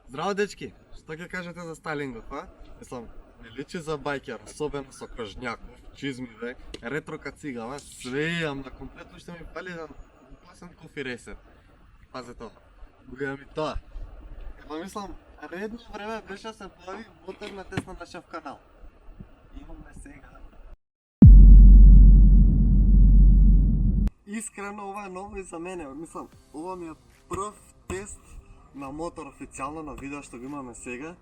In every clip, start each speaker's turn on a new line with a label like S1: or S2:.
S1: Здраво, дечки! Што ќе кажете за стайлингот, па? Мислам, не личи за бајкер, особено со кржњаков, чизмиве, ретро кацигава, све имам на комплетно, што ми фали еден класен кофи рейсер. Пазе тоа, го имам и тоа. Ама мислам, редно време беше да се појави моторна тест на нашиот канал. Имаме сега. Искрено, ова е ново и за мене. Мислам, ова ми е прв тест на мотор официјално на видео што го имаме сега.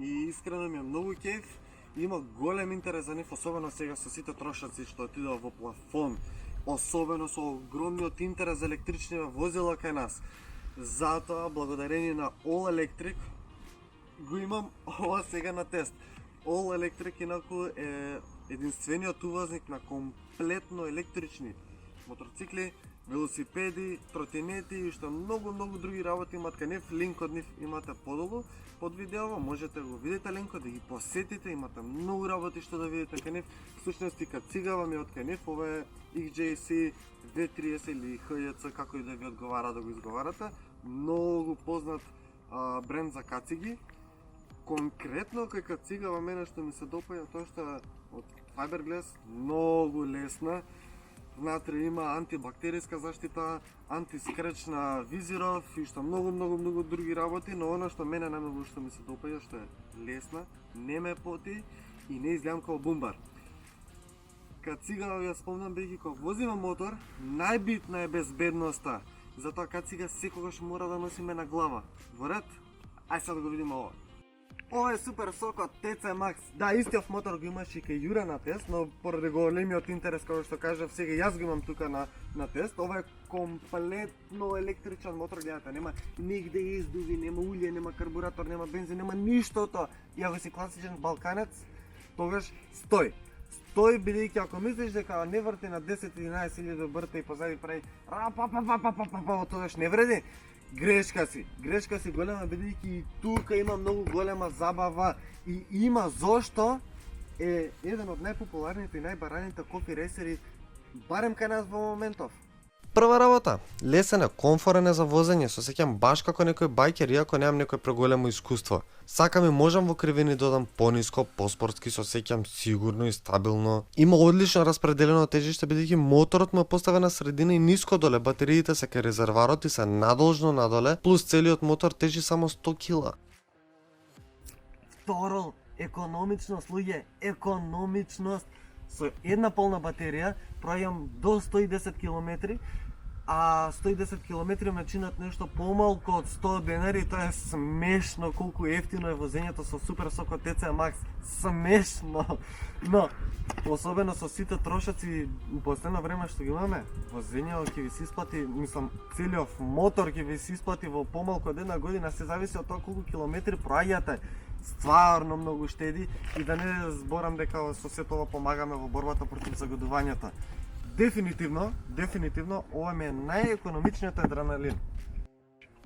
S1: И искрено ми е многу кеф. Има голем интерес за нив, особено сега со сите трошаци што отидува во плафон. Особено со огромниот интерес за електрични возила кај нас. Затоа, благодарение на All Electric, го имам ова сега на тест. All Electric инаку е единствениот увозник на комплетно електрични мотоцикли, велосипеди, тротинети и што многу други работи имат кај нив. Линк од нив имате подолу под видеово, можете го видите линкот, да ги посетите, имате многу работи што да видите кај нив. Всушност и кацигава ми од кај нив, ова е XJC V30 или HJC, како и да ви одговара да го изговарате. Многу познат бренд за кациги. Конкретно кај кацигава мене што ми се допаѓа тоа што е од fiberglass, многу лесна. Внатре има антибактериска заштита, антискреч на визиров и што многу други работи, но она што мене најмногу што ми се допаѓа што е лесна, не ме поти и не изгледам како бумбар. Кацигава ја спомнам бејќи кога возиме мотор, најбитна е безбедноста. Затоа кацига секогаш мора да носиме на глава. Во ред? Ај сега да го видиме ова. Ова е супер сокот TC Max. Да, истиот мотор го имаш и кај Јуре на тест, но поради големиот интерес, како што кажав, сега јас го имам тука на тест. Ова е комплетно електричен мотор, гледате, нема нигде издуви, нема улје, нема карбуратор, нема бензин, нема ништото. И ако си класичен балканец, тогаш стои. Стои бидејќи ако мислиш дека не врти на 10-11 илјади обрта и позади прави тогаш не вреди. Грешка си голема, бидејќи и тука има многу голема забава и има зошто е еден од најпопуларните и најбараните кофи рейсери, барем кај нас во моментов.
S2: Прва работа, лесен е, комфорен е за возење, се сеќам баш како некој бајкер, иако немам некој преголемо искуство. Сакам и можам во кривини додам пониско, поспортски, се сеќам сигурно и стабилно. Има одлично распределено тежиште бидејќи моторот му е поставен на средина и ниско доле, батериите се кај резерварот и се надолжно надоле, плюс целиот мотор тежи само 100 кила.
S1: Второ, економичност, луѓе, економичност. Со една полна батерија пројам до 110 км, а 110 км ме чинат нешто помалку од 100 денари, тоа е смешно колку ефтино е возењето со супер сокот TC Max, смешно. Но особено со сите трошаци у последно време што ги имаме, возењето ќе ви се исплати, мислам, целиот мотор ќе ви се исплати во помалку од една година, се зависи од тоа колку километри проаѓате. Стварно многу штеди и да не зборам дека со сето ова помагаме во борбата против загадувањето. Дефинитивно, ова ми е најекономичниот адреналин.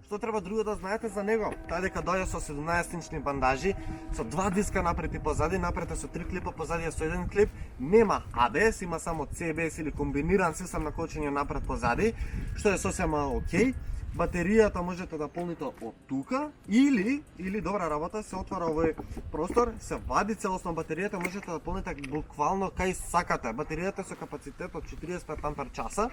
S1: Што треба друго да знаете за него? Тоа дека доаѓа со 17-инчни бандажи, со 2 диска напред и позади, напред е со 3 клипа, позади е со 1 клип, нема ABS, има само CBS или комбиниран систем на кочење напред позади, што е сосема окей. Батеријата можете да полните од тука или добра работа, се отвара овој простор, се вади целосно батеријата, можете да полните буквално кај сакате. Батеријата со капацитет од 45 ампер часа,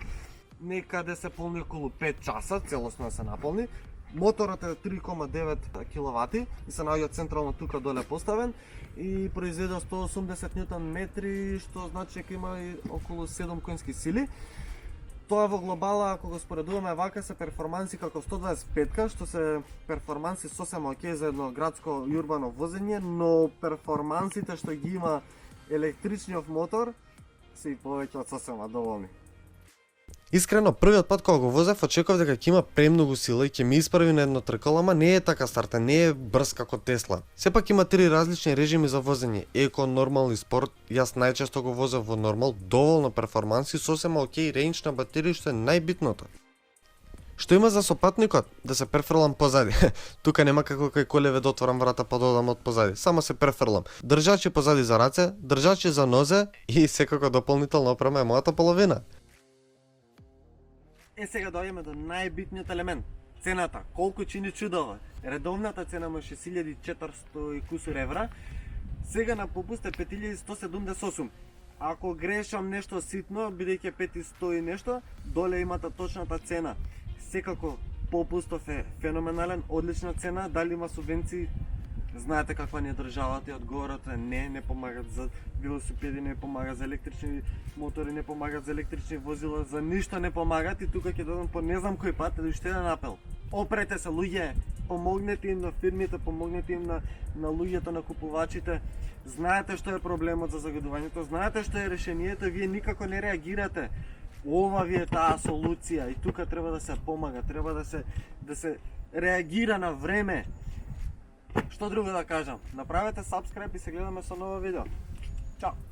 S1: некаде се полни околу 5 часа, целосно се наполни. Моторот е 3,9 киловати и се наоѓа централно тука доле поставен и произведе 180 Нм, што значи дека има и околу 7 конски сили. Тоа во глобала, ако го споредуваме вака, се перформанси како 125-ка, што се перформанси сосема окей за едно градско и урбано возење, но перформансите што ги има електричниот мотор се и повеќе од сосема доволни.
S2: Искрено, првиот пат кога го возев, очекував дека ќе има премногу сила и ќе ми исправи на едно тркало, ама не е така стартен, не е брз како Тесла. Сепак има 3 различни режими за возење: еко, нормал и спорт. Јас најчесто го возев во нормал, доволно перформанси, сосема окей рейндж на батерија, што е најбитното. Што има за сопатникот? Да се префрлам позади. Тука нема како кај колеве да отворам врата па да одам од позади. Само се префрлам. Држачи позади за раце, држачи за нозе и секако дополнителна опрема е мојата половина.
S1: Сега доаѓаме до најбитниот елемент. цената, колку чини чудова. Редовната цена му е 6400 и кусур евра, сега на попуст е 5178. Ако грешам нешто ситно, бидејќи 500 и нешто, доле имате точната цена. Секако попустов е феноменален, одлична цена, дали има субвенции? Знаете каква ни е државата и одговорот е не помагат за велосипеди, не помагат за електрични мотори, не помагат за електрични возила, за ништо не помагат и тука ќе дадам по не знам кој пат уште еден апел. Опрете се, луѓе, помогнете им на фирмите, помогнете им на луѓето, на купувачите. Знаете што е проблемот за загадувањето, знаете што е решението, вие никако не реагирате. Ова ви е таа солуција и тука треба да се помага, треба да се реагира на време. Што друго да кажам? Направете subscribe и се гледаме со ново видео. Чао!